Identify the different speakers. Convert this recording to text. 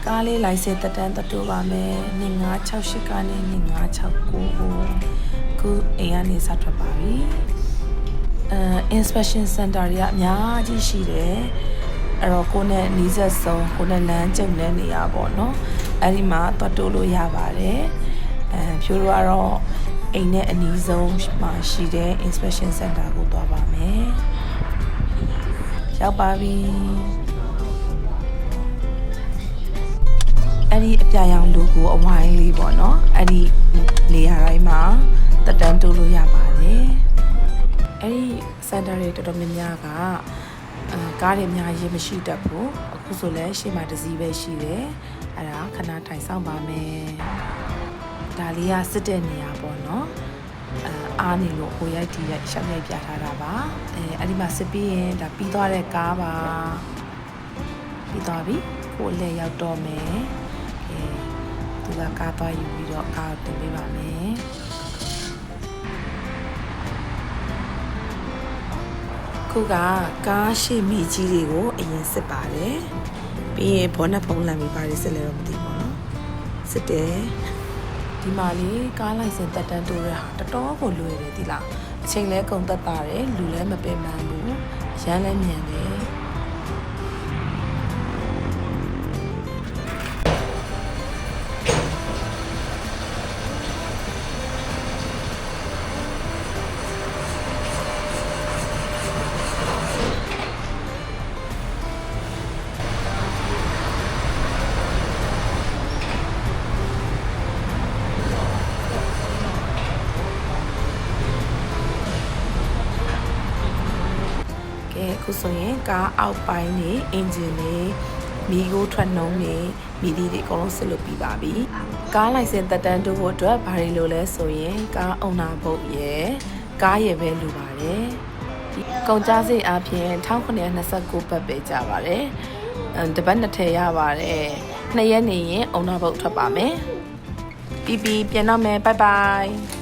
Speaker 1: ကားလေးလိုင်စင်တက်တန်းတူပါမယ်2568ကနေ2569ကိုခုအိမ်ကနေစထွက်ပါပြီinspection center တွေကအများကြီးရှိတယ်အဲ့တော့ကိုနဲ့နီးစပ်ဆုံးကိုနဲ့လမ်းကျုံတဲ့နေရာပေါ့နော်အဲ့ဒီမှာတွတ်တိုးလို့ရပါတယ်ဖြိုးတို့ကတော့အိမ်နဲ့အနီးဆုံးမှာရှိတဲ့ inspection center ကိုသွားပါမယ်ရောက်ပါပြီအဲ့ဒီအပြရောင်လူကိုအဝိုင်းလေးပေါ့နော်အဲ့ဒီနေရာတိုင်းမှာတက်တန်းတိုးလို့ရပါတယ်အဲ့ဒီ center တွေတော်တော်များများကကားတွေအများကြီးမရှိတတ်ဘူးအခုဆိုလဲရှေ့မှာတစ်စီးပဲရှိတယ်အဲ့ဒါခဏထိုင်ဆောင်ပါမယ်ဒါလေးကစစ်တဲ့နေရာပေါ့နော်အားနေလို့ကိုရိုက်တီရိုက်ရှောက်ရိုက်ပြထားတာပါအဲ့ဒီမှာစစ်ပြီးရင်ဒါပြီးသွားတဲ့ကားပါပြီးသွားပြီကိုအလဲရောက်တော့မယ်သူကကားသွားယူပြီးတော့ကားတင်ပေးပါမယ်ခုကကားရှိမိကြီးတွေကိုအရင်စစ်ပါတယ်ပြီးရင်ဘောနက်ဖုံးလမ်းပြီးပါတယ်စစ်လဲတော့မသိဘူးเนาะစစ်တယ်ဒီမှာလေကားလိုက်စင်တက်တန်းတိုးတဲ့ဟာတော်တော်ကိုလွယ်တယ်ဒီလားအချိန်လဲကုန်သက်တာတယ်လူလဲမပင်ပန်းဘူးရမ်းလဲမြန်တယ်အခုဆိုရင်ကားအောက်ပိုင်းနေအင်ဂျင်နေမီးကိုထွက်နှုံးနေမီးဒီတွေအကုန်လုံးစစ်လုပ်ပြီးပါပြီကားလိုင်စင်တက်တန်းတိုးဖို့အတွက်ဘာတွေလိုလဲဆိုရင်ကားအုံနာဘုတ်ရယ်ကားရယ်ပဲလိုပါတယ်ကုန်ကြစိတ်အပြင်1929ဘတ်ပဲကြပါတယ်တပတ်နှစ်ထည့်ရပါတယ်2ရက်နေရင်အုံနာဘုတ်ထွက်ပါမယ်ပြီးပြန်တော့မယ်ဘိုင်ဘိုင်